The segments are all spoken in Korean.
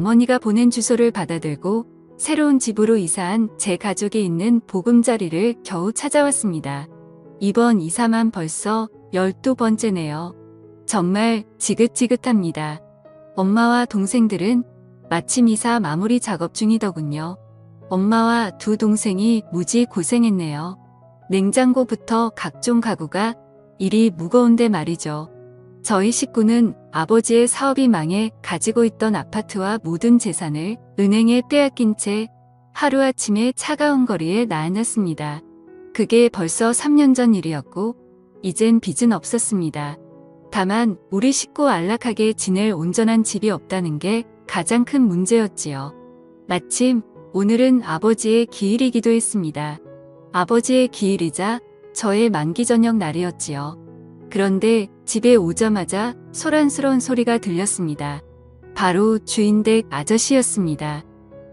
어머니가 보낸 주소를 받아들고 새로운 집으로 이사한 제 가족이 있는 보금자리를 겨우 찾아왔습니다. 이번 이사만 벌써 12번째네요. 정말 지긋지긋합니다. 엄마와 동생들은 마침 이사 마무리 작업 중이더군요. 엄마와 두 동생이 무지 고생했네요. 냉장고부터 각종 가구가 일이 무거운데 말이죠. 저희 식구는 아버지의 사업이 망해 가지고 있던 아파트와 모든 재산을 은행에 빼앗긴 채 하루아침에 차가운 거리에 나앉았습니다. 그게 벌써 3년 전 일이었고 이젠 빚은 없었습니다. 다만 우리 식구 안락하게 지낼 온전한 집이 없다는 게 가장 큰 문제였지요. 마침 오늘은 아버지의 기일이기도 했습니다. 아버지의 기일이자 저의 만기 저녁 날이었지요. 그런데 집에 오자마자 소란스러운 소리가 들렸습니다. 바로 주인댁 아저씨였습니다.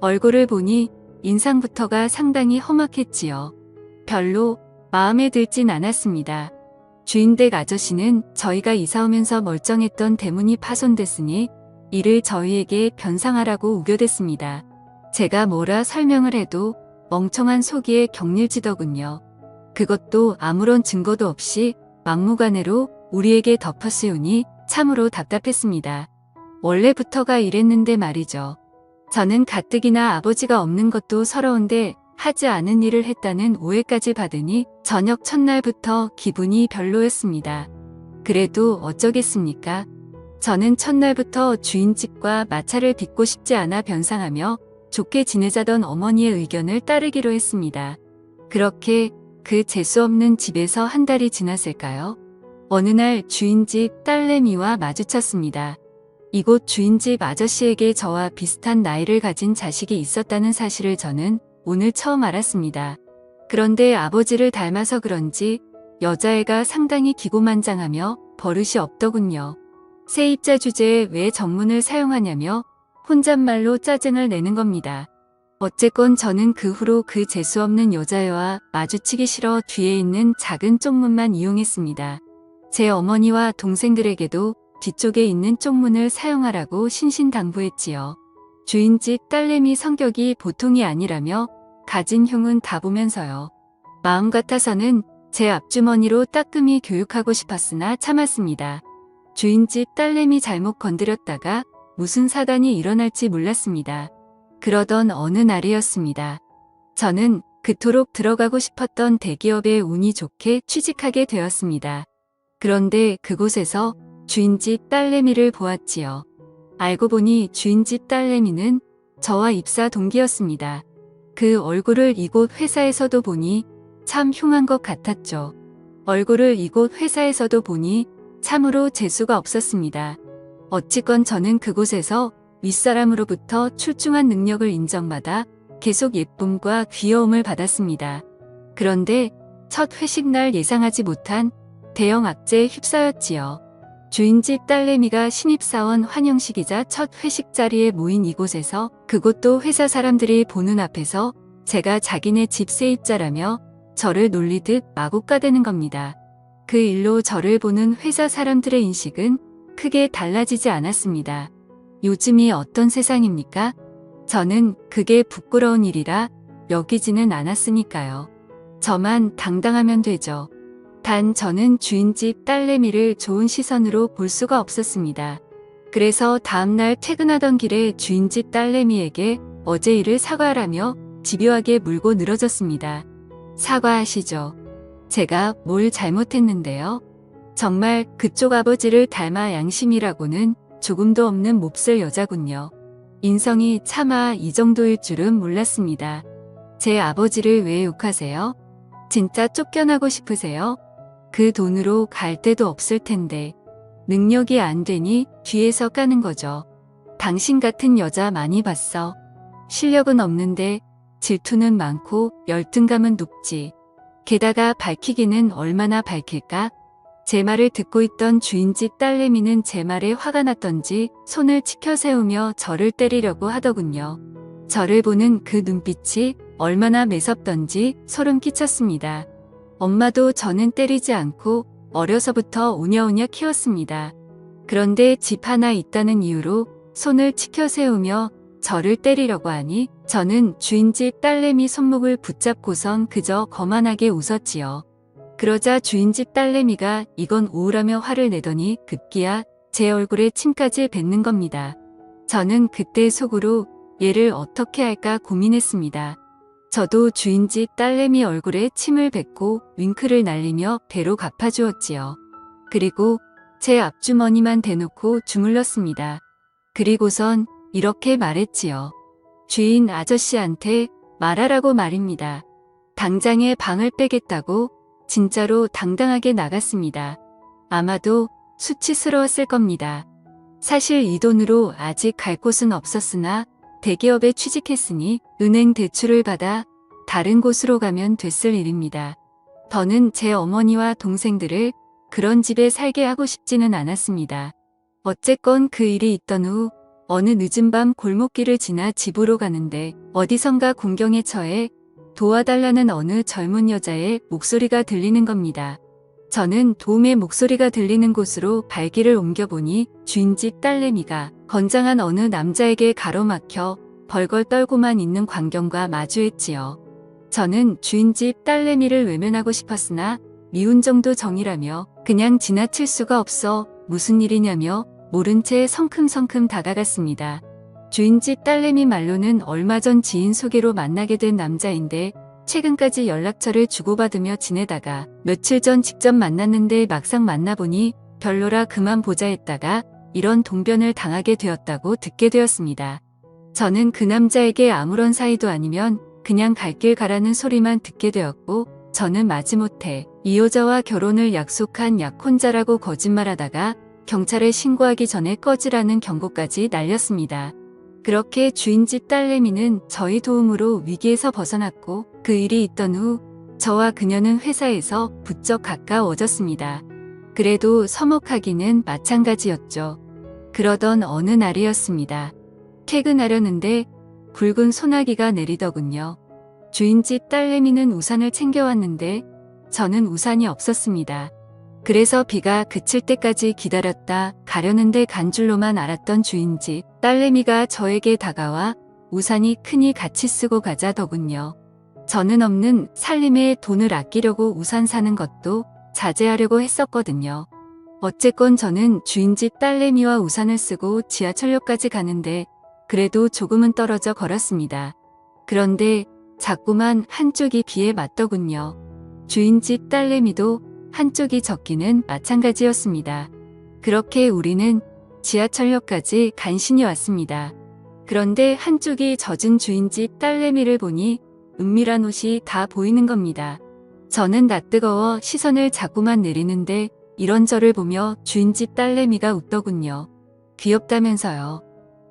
얼굴을 보니 인상부터가 상당히 험악했지요. 별로 마음에 들진 않았습니다. 주인댁 아저씨는 저희가 이사 오면서 멀쩡했던 대문이 파손됐으니 이를 저희에게 변상하라고 우겨댔습니다. 제가 뭐라 설명을 해도 멍청한 속이에 격릴지더군요. 그것도 아무런 증거도 없이 막무가내로 우리에게 덮어씌우니 참으로 답답했습니다. 원래부터가 이랬는데 말이죠. 저는 가뜩이나 아버지가 없는 것도 서러운데 하지 않은 일을 했다는 오해까지 받으니 저녁 첫날부터 기분이 별로였습니다. 그래도 어쩌겠습니까? 저는 첫날부터 주인집과 마찰을 빚고 싶지 않아 변상하며 좋게 지내자던 어머니의 의견을 따르기로 했습니다. 그렇게 그 재수없는 집에서 한 달이 지났을까요? 어느 날 주인집 딸내미와 마주쳤습니다. 이곳 주인집 아저씨에게 저와 비슷한 나이를 가진 자식이 있었다는 사실을 저는 오늘 처음 알았습니다. 그런데 아버지를 닮아서 그런지 여자애가 상당히 기고만장하며 버릇이 없더군요. 세입자 주제에 왜 전문을 사용하냐며 혼잣말로 짜증을 내는 겁니다. 어쨌건 저는 그 후로 그 재수없는 여자애와 마주치기 싫어 뒤에 있는 작은 쪽문만 이용했습니다. 제 어머니와 동생들에게도 뒤쪽에 있는 쪽문을 사용하라고 신신당부했지요. 주인집 딸내미 성격이 보통이 아니라며 가진 흉은 다 보면서요. 마음 같아서는 제 앞주머니로 따끔히 교육하고 싶었으나 참았습니다. 주인집 딸내미 잘못 건드렸다가 무슨 사단이 일어날지 몰랐습니다. 그러던 어느 날이었습니다. 저는 그토록 들어가고 싶었던 대기업에 운이 좋게 취직하게 되었습니다. 그런데 그곳에서 주인집 딸내미를 보았지요. 알고 보니 주인집 딸내미는 저와 입사 동기였습니다. 그 얼굴을 이곳 회사에서도 보니 참 흉한 것 같았죠. 얼굴을 이곳 회사에서도 보니 참으로 재수가 없었습니다. 어찌건 저는 그곳에서 윗사람으로부터 출중한 능력을 인정받아 계속 예쁨과 귀여움을 받았습니다. 그런데 첫 회식 날 예상하지 못한 대형 악재에 휩싸였지요. 주인집 딸내미가 신입사원 환영식이자 첫 회식 자리에 모인 이곳에서 그곳도 회사 사람들이 보는 앞에서 제가 자기네 집 세입자라며 저를 놀리듯 마구 까대는 겁니다. 그 일로 저를 보는 회사 사람들의 인식은 크게 달라지지 않았습니다. 요즘이 어떤 세상입니까? 저는 그게 부끄러운 일이라 여기지는 않았으니까요. 저만 당당하면 되죠. 단 저는 주인집 딸내미를 좋은 시선으로 볼 수가 없었습니다. 그래서 다음날 퇴근하던 길에 주인집 딸내미에게 어제 일을 사과하라며 집요하게 물고 늘어졌습니다. 사과하시죠. 제가 뭘 잘못했는데요? 정말 그쪽 아버지를 닮아 양심이라고는 조금도 없는 몹쓸 여자군요. 인성이 차마 이 정도일 줄은 몰랐습니다. 제 아버지를 왜 욕하세요? 진짜 쫓겨나고 싶으세요? 그 돈으로 갈 데도 없을 텐데. 능력이 안 되니 뒤에서 까는 거죠. 당신 같은 여자 많이 봤어. 실력은 없는데 질투는 많고 열등감은 높지. 게다가 밝히기는 얼마나 밝힐까? 제 말을 듣고 있던 주인집 딸내미는 제 말에 화가 났던지 손을 치켜세우며 저를 때리려고 하더군요. 저를 보는 그 눈빛이 얼마나 매섭던지 소름 끼쳤습니다. 엄마도 저는 때리지 않고 어려서부터 오냐오냐 키웠습니다. 그런데 집 하나 있다는 이유로 손을 치켜 세우며 저를 때리려고 하니 저는 주인집 딸내미 손목을 붙잡고선 그저 거만하게 웃었지요. 그러자 주인집 딸내미가 이건 우울하며 화를 내더니 급기야 제 얼굴에 침까지 뱉는 겁니다. 저는 그때 속으로 얘를 어떻게 할까 고민했습니다. 저도 주인집 딸내미 얼굴에 침을 뱉고 윙크를 날리며 배로 갚아주었지요. 그리고 제 앞주머니만 대놓고 주물렀습니다. 그리고선 이렇게 말했지요. 주인 아저씨한테 말하라고 말입니다. 당장에 방을 빼겠다고 진짜로 당당하게 나갔습니다. 아마도 수치스러웠을 겁니다. 사실 이 돈으로 아직 갈 곳은 없었으나 대기업에 취직했으니 은행 대출을 받아 다른 곳으로 가면 됐을 일입니다. 더는 제 어머니와 동생들을 그런 집에 살게 하고 싶지는 않았습니다. 어쨌건 그 일이 있던 후 어느 늦은 밤 골목길을 지나 집으로 가는데 어디선가 공경에 처해 도와달라는 어느 젊은 여자의 목소리가 들리는 겁니다. 저는 도움의 목소리가 들리는 곳으로 발길을 옮겨보니 주인집 딸내미가 건장한 어느 남자에게 가로막혀 벌벌 떨고만 있는 광경과 마주했지요. 저는 주인집 딸내미를 외면하고 싶었으나 미운 정도 정이라며 그냥 지나칠 수가 없어 무슨 일이냐며 모른 채 성큼성큼 다가갔습니다. 주인집 딸내미 말로는 얼마 전 지인 소개로 만나게 된 남자인데 최근까지 연락처를 주고받으며 지내다가 며칠 전 직접 만났는데 막상 만나보니 별로라 그만 보자 했다가 이런 동변을 당하게 되었다고 듣게 되었습니다. 저는 그 남자에게 아무런 사이도 아니면 그냥 갈 길 가라는 소리만 듣게 되었고 저는 마지못해 이 여자와 결혼을 약속한 약혼자라고 거짓말하다가 경찰에 신고하기 전에 꺼지라는 경고까지 날렸습니다. 그렇게 주인집 딸내미는 저희 도움으로 위기에서 벗어났고 그 일이 있던 후 저와 그녀는 회사에서 부쩍 가까워졌습니다. 그래도 서먹하기는 마찬가지였죠. 그러던 어느 날이었습니다. 퇴근하려는데 붉은 소나기가 내리더군요. 주인집 딸내미는 우산을 챙겨왔는데 저는 우산이 없었습니다. 그래서 비가 그칠 때까지 기다렸다 가려는데 간 줄로만 알았던 주인집 딸내미가 저에게 다가와 우산이 크니 같이 쓰고 가자더군요. 저는 없는 살림에 돈을 아끼려고 우산 사는 것도 자제하려고 했었거든요. 어쨌건 저는 주인집 딸내미와 우산을 쓰고 지하철역까지 가는데 그래도 조금은 떨어져 걸었습니다. 그런데 자꾸만 한쪽이 비에 맞더군요. 주인집 딸내미도 한쪽이 젖기는 마찬가지였습니다. 그렇게 우리는 지하철역까지 간신히 왔습니다. 그런데 한쪽이 젖은 주인집 딸내미를 보니 은밀한 옷이 다 보이는 겁니다. 저는 낯뜨거워 시선을 자꾸만 내리는데 이런 저를 보며 주인집 딸내미가 웃더군요. 귀엽다면서요.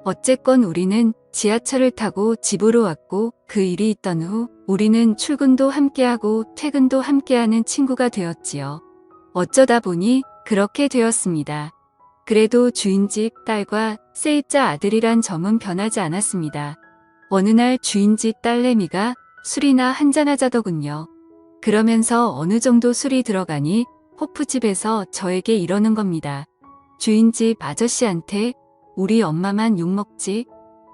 어쨌건 우리는 지하철을 타고 집으로 왔고 그 일이 있던 후 우리는 출근도 함께하고 퇴근도 함께하는 친구가 되었지요. 어쩌다 보니 그렇게 되었습니다. 그래도 주인집 딸과 세입자 아들이란 점은 변하지 않았습니다. 어느 날 주인집 딸내미가 술이나 한잔하자더군요. 그러면서 어느 정도 술이 들어가니 호프집에서 저에게 이러는 겁니다. 주인집 아저씨한테 우리 엄마만 욕먹지?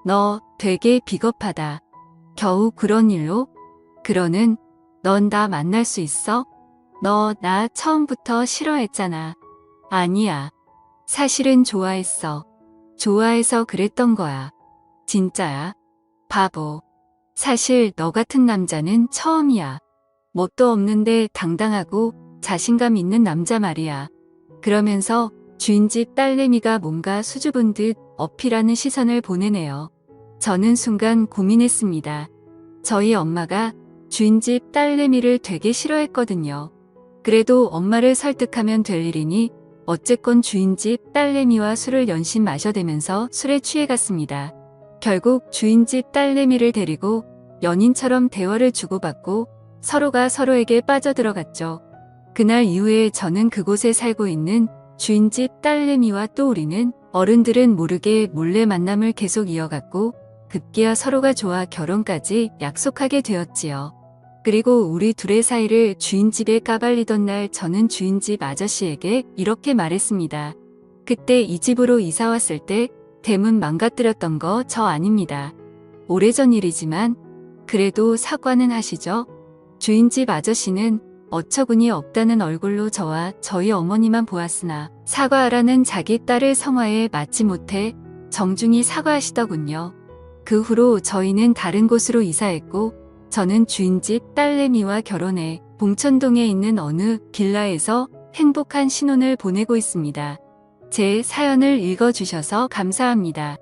너 되게 비겁하다. 겨우 그런 일로? 그러는 넌 나 만날 수 있어? 너 나 처음부터 싫어했잖아. 아니야. 사실은 좋아했어. 좋아해서 그랬던 거야. 진짜야. 바보. 사실 너 같은 남자는 처음이야. 뭣도 없는데 당당하고 자신감 있는 남자 말이야. 그러면서 주인집 딸내미가 뭔가 수줍은 듯 어필하는 시선을 보내네요. 저는 순간 고민했습니다. 저희 엄마가 주인집 딸내미를 되게 싫어했거든요. 그래도 엄마를 설득하면 될 일이니 어쨌건 주인집 딸내미와 술을 연신 마셔대면서 술에 취해갔습니다. 결국 주인집 딸내미를 데리고 연인처럼 대화를 주고받고 서로가 서로에게 빠져들어갔죠. 그날 이후에 저는 그곳에 살고 있는 주인집 딸내미와 또 우리는 어른들은 모르게 몰래 만남을 계속 이어갔고 급기야 서로가 좋아 결혼까지 약속하게 되었지요. 그리고 우리 둘의 사이를 주인집에 까발리던 날 저는 주인집 아저씨에게 이렇게 말했습니다. 그때 이 집으로 이사 왔을 때 대문 망가뜨렸던 거 저 아닙니다. 오래전 일이지만 그래도 사과는 하시죠? 주인집 아저씨는 어처구니 없다는 얼굴로 저와 저희 어머니만 보았으나 사과하라는 자기 딸의 성화에 맞지 못해 정중히 사과하시더군요. 그 후로 저희는 다른 곳으로 이사했고 저는 주인집 딸내미와 결혼해 봉천동에 있는 어느 빌라에서 행복한 신혼을 보내고 있습니다. 제 사연을 읽어주셔서 감사합니다.